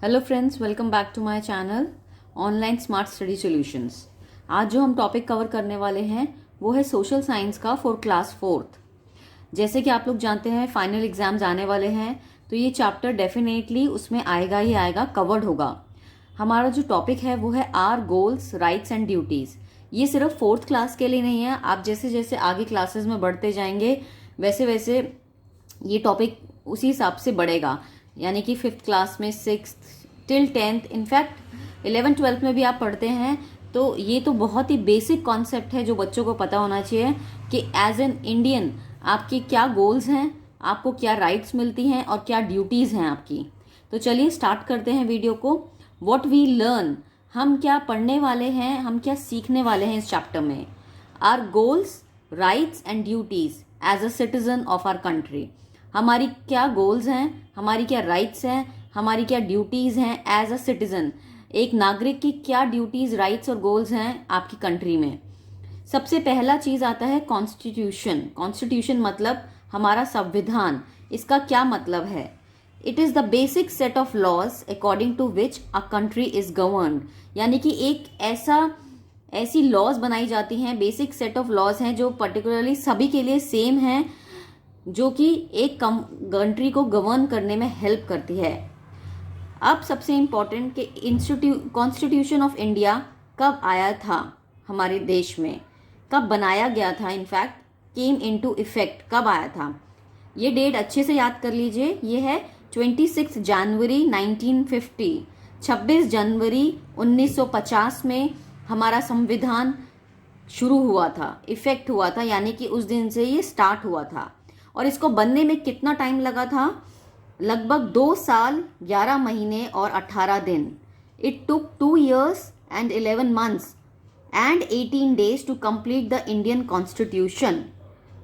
Hello friends, welcome back to my channel online smart study solutions. आज जो हम topic cover करने वाले हैं वो है सोशल साइंस का फॉर क्लास 4th। जैसे कि आप लोग जानते हैं फाइनल एग्जाम्स आने वाले हैं, तो ये चैप्टर डेफिनेटली उसमें आएगा ही आएगा, कवर्ड होगा। हमारा जो टॉपिक है वो है our goals, rights and duties. ये सिर्फ 4th क्लास के लिए नहीं है, आप जैसे जैसे आगे क्लासेस में बढ़ते जाएंगे वैसे वैसे ये टॉपिक उसी हिसाब से बढ़ेगा। यानी कि 5th क्लास में, 6th till 10th, in fact 11th 12th में भी आप पढ़ते हैं, तो ये तो बहुत ही बेसिक कॉन्सेप्ट है जो बच्चों को पता होना चाहिए कि एज एन इंडियन आपके क्या गोल्स हैं, आपको क्या राइट्स मिलती हैं और क्या ड्यूटीज़ हैं आपकी। तो चलिए स्टार्ट करते हैं वीडियो को। व्हाट वी लर्न, हम क्या पढ़ने वाले हैं, हम क्या सीखने वाले हैं इस चैप्टर में। Our goals, rights and duties as a citizen of our country. हमारी क्या गोल्स हैं, हमारी क्या राइट्स हैं, हमारी क्या ड्यूटीज़ हैं एज अ सिटीजन। एक नागरिक की क्या ड्यूटीज़, राइट्स और गोल्स हैं आपकी कंट्री में। सबसे पहला चीज़ आता है कॉन्स्टिट्यूशन। कॉन्स्टिट्यूशन मतलब हमारा संविधान। इसका क्या मतलब है? It is the basic set of laws according to which a country is governed. यानी कि एक ऐसी लॉज बनाई जाती हैं, बेसिक सेट ऑफ लॉज हैं जो पर्टिकुलरली सभी के लिए सेम हैं, जो कि एक कंट्री को गवर्न करने में हेल्प करती है। अब सबसे इम्पोर्टेंट कि कॉन्स्टिट्यूशन ऑफ इंडिया कब आया था हमारे देश में, कब बनाया गया था, इनफैक्ट केम इनटू इफेक्ट कब आया था। ये डेट अच्छे से याद कर लीजिए। ये है 26 जनवरी 1950। 26 जनवरी 1950 में हमारा संविधान शुरू हुआ था, इफेक्ट हुआ था, यानी कि उस दिन से ये स्टार्ट हुआ था। और इसको बनने में कितना टाइम लगा था? लगभग 2 साल 11 महीने और 18 दिन। It took 2 years and 11 months and 18 days to complete the Indian Constitution।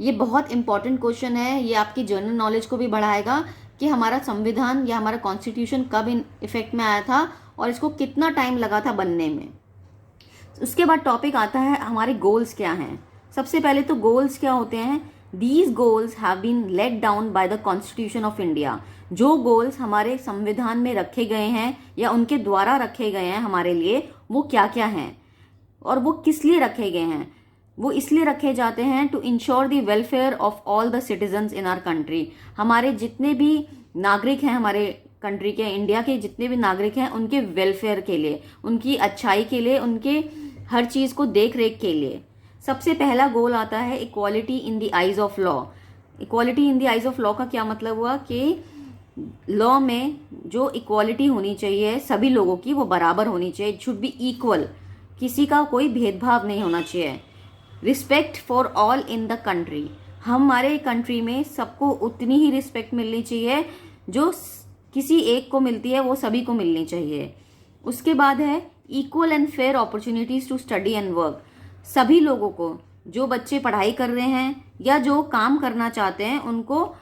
ये बहुत इंपॉर्टेंट क्वेश्चन है, ये आपकी जनरल नॉलेज को भी बढ़ाएगा कि हमारा संविधान या हमारा कॉन्स्टिट्यूशन कब इन इफेक्ट में आया था और इसको कितना टाइम लगा था बनने में। उसके बाद टॉपिक आता है हमारे गोल्स क्या हैं। सबसे पहले तो गोल्स क्या होते हैं? These goals have been laid down by the Constitution of India। जो गोल्स हमारे संविधान में रखे गए हैं या उनके द्वारा रखे गए हैं हमारे लिए, वो क्या क्या हैं और वो किस लिए रखे गए हैं? वो इसलिए रखे जाते हैं to ensure the welfare of all the citizens in our country. हमारे जितने भी नागरिक हैं, हमारे कंट्री के, इंडिया के जितने भी नागरिक हैं, उनके वेलफेयर के लिए, उनकी अच्छाई के लिए, उनके हर चीज़ को देख रेख के लिए। सबसे पहला गोल आता है equality in the eyes of law. Equality in the eyes of law का क्या मतलब हुआ कि लॉ में जो इक्वालिटी होनी चाहिए सभी लोगों की, वो बराबर होनी चाहिए। इट शुड बी इक्वल, किसी का कोई भेदभाव नहीं होना चाहिए। Respect for all in the country. हमारे कंट्री में सबको उतनी ही रिस्पेक्ट मिलनी चाहिए जो किसी एक को मिलती है, वो सभी को मिलनी चाहिए। उसके बाद है equal and fair opportunities to study and work. सभी लोगों को, जो बच्चे पढ़ाई कर रहे हैं या जो काम करना चाहते हैं, उनको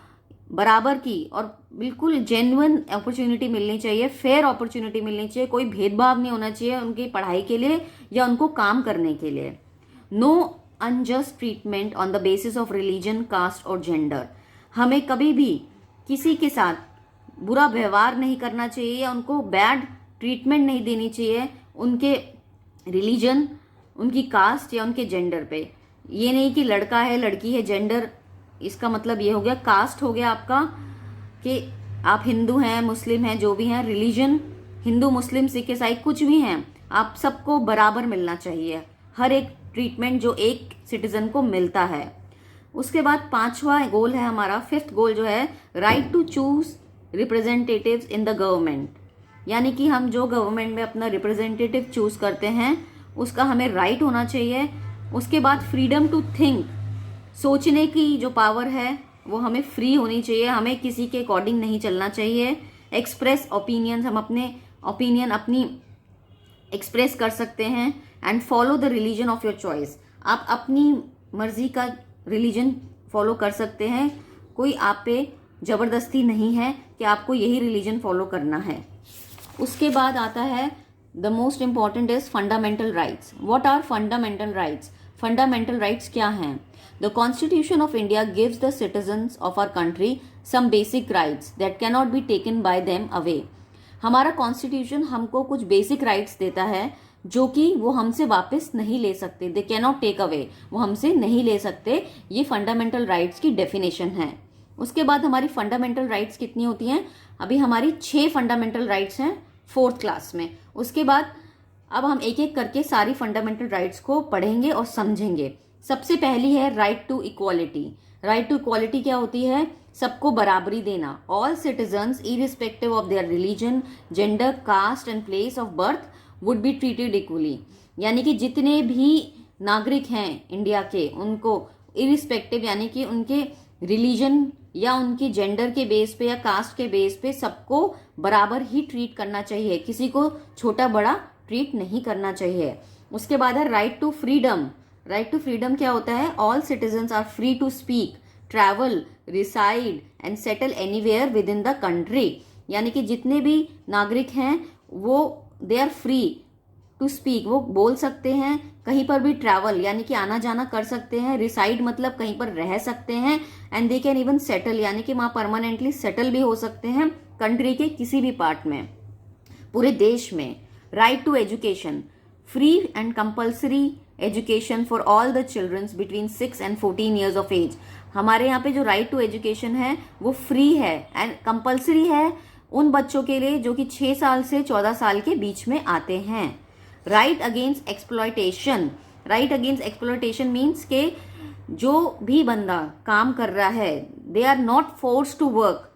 बराबर की और बिल्कुल जेन्युइन अपॉर्चुनिटी मिलनी चाहिए, फेयर अपॉर्चुनिटी मिलनी चाहिए। कोई भेदभाव नहीं होना चाहिए उनकी पढ़ाई के लिए या उनको काम करने के लिए। No unjust treatment on the basis of religion, caste और जेंडर। हमें कभी भी किसी के साथ बुरा व्यवहार नहीं करना चाहिए या उनको बैड ट्रीटमेंट नहीं देनी चाहिए उनके रिलीजन, उनकी कास्ट या उनके जेंडर पे। ये नहीं कि लड़का है लड़की है, जेंडर इसका मतलब ये हो गया। कास्ट हो गया आपका कि आप हिंदू हैं, मुस्लिम हैं, जो भी हैं। रिलीजन, हिंदू, मुस्लिम, सिख, ईसाई कुछ भी हैं, आप सबको बराबर मिलना चाहिए, हर एक ट्रीटमेंट जो एक सिटीजन को मिलता है। उसके बाद 5वां गोल है हमारा, 5th गोल जो है, right to choose representatives in the government. यानी कि हम जो गवर्नमेंट में अपना रिप्रेजेंटेटिव चूज करते हैं उसका हमें राइट होना चाहिए। उसके बाद फ्रीडम टू थिंक, सोचने की जो पावर है वो हमें फ्री होनी चाहिए, हमें किसी के अकॉर्डिंग नहीं चलना चाहिए। एक्सप्रेस ओपिनियंस, हम अपने ओपिनियन अपनी एक्सप्रेस कर सकते हैं। And follow the religion of your choice. आप अपनी मर्जी का रिलीजन फॉलो कर सकते हैं, कोई आप पे जबरदस्ती नहीं है कि आपको यही रिलीजन फॉलो करना है। उसके बाद आता है the most important is fundamental rights. What are fundamental rights? Fundamental rights क्या हैं? The constitution of India gives the citizens of our country some basic rights that cannot be taken by them away. हमारा constitution हमको कुछ basic rights देता है जो कि वो हमसे वापस नहीं ले सकते, they can not take away, वो हमसे नहीं ले सकते। ये फंडामेंटल राइट्स की डेफिनेशन है। उसके बाद हमारी फंडामेंटल राइट्स कितनी होती हैं? अभी हमारी 6 फंडामेंटल राइट्स हैं 4th क्लास में। उसके बाद अब हम एक एक करके सारी फंडामेंटल राइट्स को पढ़ेंगे और समझेंगे। सबसे पहली है right to equality. Right to equality क्या होती है? सबको बराबरी देना। All citizens irrespective of their religion, gender, caste and place of birth would be treated equally. यानी कि जितने भी नागरिक हैं इंडिया के, उनको इरिस्पेक्टिव यानी कि उनके रिलीजन या उनके जेंडर के बेस पे या कास्ट के बेस पे सबको बराबर ही ट्रीट करना चाहिए, किसी को छोटा बड़ा ट्रीट नहीं करना चाहिए। उसके बाद है right to freedom. Right to freedom क्या होता है? All citizens are free to speak, travel, reside and settle anywhere within the country. यानी कि जितने भी नागरिक हैं वो they are free to speak, वो बोल सकते हैं, कहीं पर भी ट्रैवल यानी कि आना जाना कर सकते हैं, रिसाइड मतलब कहीं पर रह सकते हैं, and they can even settle यानी कि वहां परमानेंटली सेटल भी हो सकते हैं कंट्री के किसी भी पार्ट में, पूरे देश में। Right to education, free and compulsory education for all the childrens between 6 and 14 years of age. हमारे यहाँ पे जो राइट टू एजुकेशन है वो फ्री है एंड कंपल्सरी है उन बच्चों के लिए जो कि 6 साल से 14 साल के बीच में आते हैं। Right against exploitation. Right against exploitation means के जो भी बंदा काम कर रहा है, they are not force to work,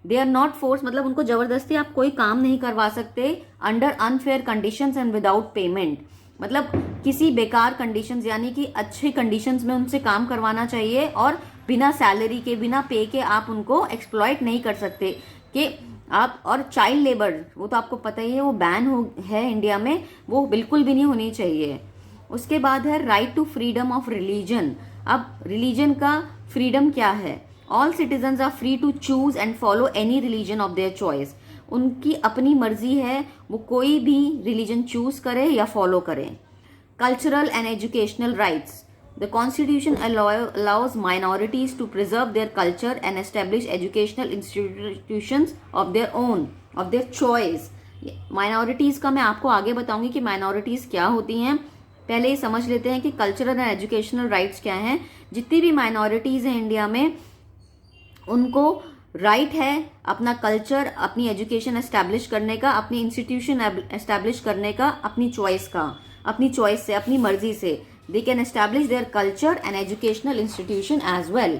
they are not force मतलब उनको जबरदस्ती आप कोई काम नहीं करवा सकते under unfair conditions and without payment. मतलब किसी बेकार कंडीशंस यानी कि अच्छी कंडीशंस में उनसे काम करवाना चाहिए और बिना सैलरी के, बिना पे के आप उनको एक्सप्लॉयट नहीं कर सकते कि आप। और चाइल्ड लेबर वो तो आपको पता ही है, वो बैन है इंडिया में, वो बिल्कुल भी नहीं होनी चाहिए। उसके बाद है right to freedom of religion. अब रिलीजन का फ्रीडम क्या है? All citizens are free to choose and follow any religion of their choice. उनकी अपनी मर्जी है, वो कोई भी रिलीजन चूज करे या फॉलो करें। Cultural and educational rights. The Constitution allows minorities to preserve their culture and establish educational institutions of their own, of their choice. Minorities का मैं आपको आगे बताऊंगी कि minorities क्या होती हैं। पहले ये समझ लेते हैं कि कल्चरल एंड एजुकेशनल राइट्स क्या हैं। जितनी भी minorities हैं इंडिया में, उनको राइट है अपना कल्चर, अपनी एजुकेशन एस्टैब्लिश करने का, अपनी इंस्टीट्यूशन एस्टैब्लिश करने का, अपनी चॉइस का, अपनी चॉइस से, अपनी मर्जी से। They can establish their culture and educational institution as well.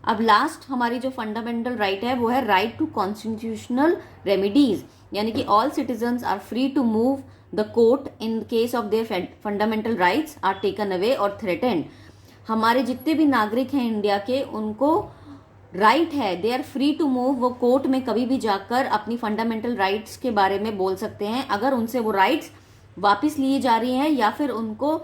अब लास्ट हमारी जो फंडामेंटल राइट है वो है राइट टू कॉन्स्टिट्यूशनल रेमिडीज। यानी कि all citizens are free to move the court in case of their fundamental rights are taken away और threatened. हमारे जितने भी नागरिक हैं इंडिया के, उनको राइट है, they are free to move, वो कोर्ट में कभी भी जाकर अपनी फंडामेंटल राइट्स के बारे में बोल सकते हैं। अगर उनसे वो राइट्स वापस लिए जा रही हैं या फिर उनको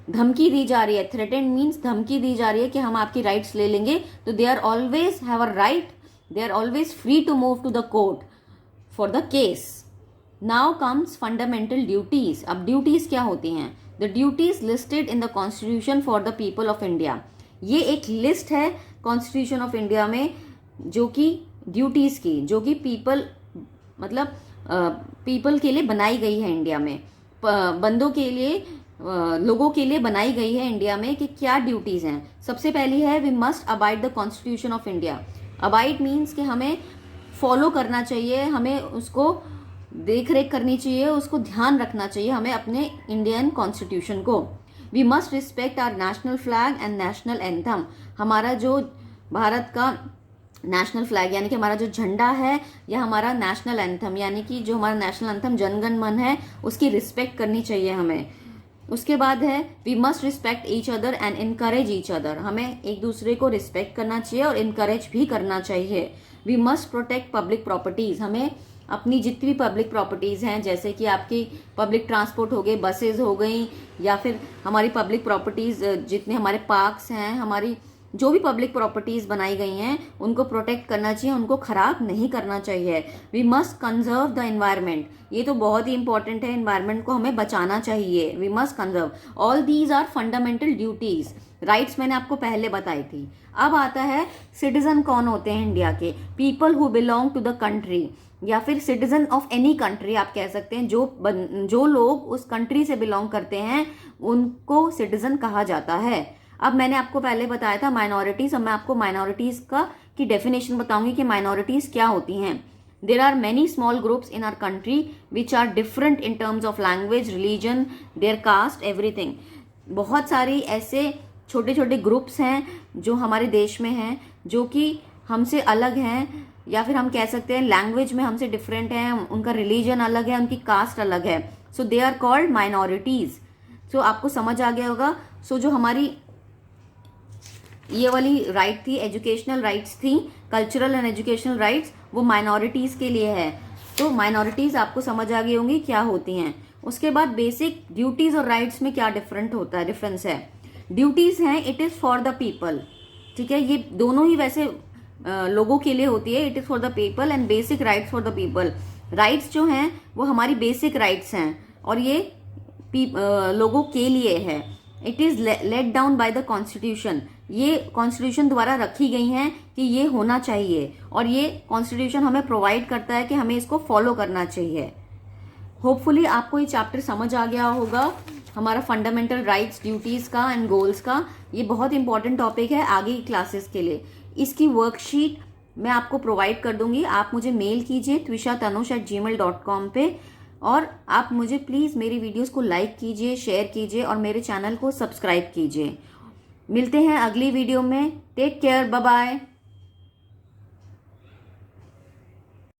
धमकी दी जा रही है, थ्रेटेंड मीन्स धमकी दी जा रही है कि हम आपकी राइट्स ले लेंगे, तो they are always have a right, they are always free to move to the court for the case. Now comes fundamental duties. अब ड्यूटीज क्या होती हैं? The duties listed in the constitution for the people of India. ये एक list है constitution of India में जो कि ड्यूटीज की, जो कि पीपल मतलब पीपल के लिए बनाई गई है इंडिया में, बंदों के लिए, लोगों के लिए बनाई गई है इंडिया में कि क्या ड्यूटीज हैं। सबसे पहली है we must abide the constitution of India. Abide means कि हमें फॉलो करना चाहिए, हमें उसको देख रेख करनी चाहिए, उसको ध्यान रखना चाहिए हमें अपने इंडियन कॉन्स्टिट्यूशन को। We must respect our national flag and national anthem. हमारा जो भारत का नेशनल फ्लैग यानी कि हमारा जो झंडा है, या हमारा नेशनल एंथम यानी कि जो हमारा नेशनल एंथम जनगण मन है, उसकी रिस्पेक्ट करनी चाहिए हमें। उसके बाद है we must respect each other and encourage each other. हमें एक दूसरे को रिस्पेक्ट करना चाहिए और इनकरेज भी करना चाहिए। We must protect public properties. हमें अपनी जितनी भी पब्लिक प्रॉपर्टीज हैं, जैसे कि आपकी पब्लिक ट्रांसपोर्ट हो गई, बसेज हो गई, या फिर हमारी पब्लिक प्रॉपर्टीज जितने हमारे पार्क्स हैं, हमारी जो भी पब्लिक प्रॉपर्टीज बनाई गई हैं, उनको प्रोटेक्ट करना चाहिए, उनको खराब नहीं करना चाहिए। We must conserve the environment. ये तो बहुत ही इंपॉर्टेंट है, एनवायरमेंट को हमें बचाना चाहिए। We must conserve. All these are fundamental duties. Rights मैंने आपको पहले बताई थी। अब आता है सिटीजन कौन होते हैं इंडिया के? People who belong to the country. या फिर सिटीजन ऑफ एनी कंट्री आप कह सकते हैं। जो लोग उस कंट्री से बिलोंग करते हैं उनको सिटीजन कहा जाता है। अब मैंने आपको पहले बताया था माइनॉरिटीज, अब मैं आपको माइनॉरिटीज की डेफिनेशन बताऊंगी कि माइनॉरिटीज क्या होती हैं। There are many small groups in our country which are different in terms of language, religion, their caste, everything. बहुत सारी ऐसे छोटे छोटे ग्रुप्स हैं जो हमारे देश में हैं जो कि हमसे अलग हैं, या फिर हम कह सकते हैं लैंग्वेज में हमसे डिफरेंट हैं, उनका रिलीजन अलग है, उनकी कास्ट अलग है। सो दे आर कॉल्ड माइनॉरिटीज। सो आपको समझ आ गया होगा। सो जो हमारी ये वाली राइट थी, एजुकेशनल राइट्स थी, कल्चरल एंड एजुकेशनल राइट्स, वो माइनॉरिटीज के लिए है। तो माइनॉरिटीज आपको समझ आ गई होंगी क्या होती हैं। उसके बाद बेसिक ड्यूटीज और राइट्स में क्या डिफरेंस है। ड्यूटीज हैं it is for the people, ठीक है, ये दोनों ही वैसे लोगों के लिए होती है, it is for the people, and basic rights for the people. Rights जो हैं वो हमारी बेसिक राइट्स हैं और ये लोगों के लिए है। It is laid down by the constitution, ये कॉन्स्टिट्यूशन द्वारा रखी गई हैं कि ये होना चाहिए, और ये कॉन्स्टिट्यूशन हमें प्रोवाइड करता है कि हमें इसको फॉलो करना चाहिए। होपफुली आपको ये चैप्टर समझ आ गया होगा, हमारा फंडामेंटल राइट्स, ड्यूटीज का एंड गोल्स का। ये बहुत इंपॉर्टेंट टॉपिक है आगे की क्लासेस के लिए। इसकी वर्कशीट मैं आपको प्रोवाइड कर दूंगी, आप मुझे मेल कीजिए twisha.tanush@gmail.com पे, और आप मुझे प्लीज़ मेरी वीडियोस को लाइक कीजिए, शेयर कीजिए और मेरे चैनल को सब्सक्राइब कीजिए। मिलते हैं अगली वीडियो में। Take care, bye bye.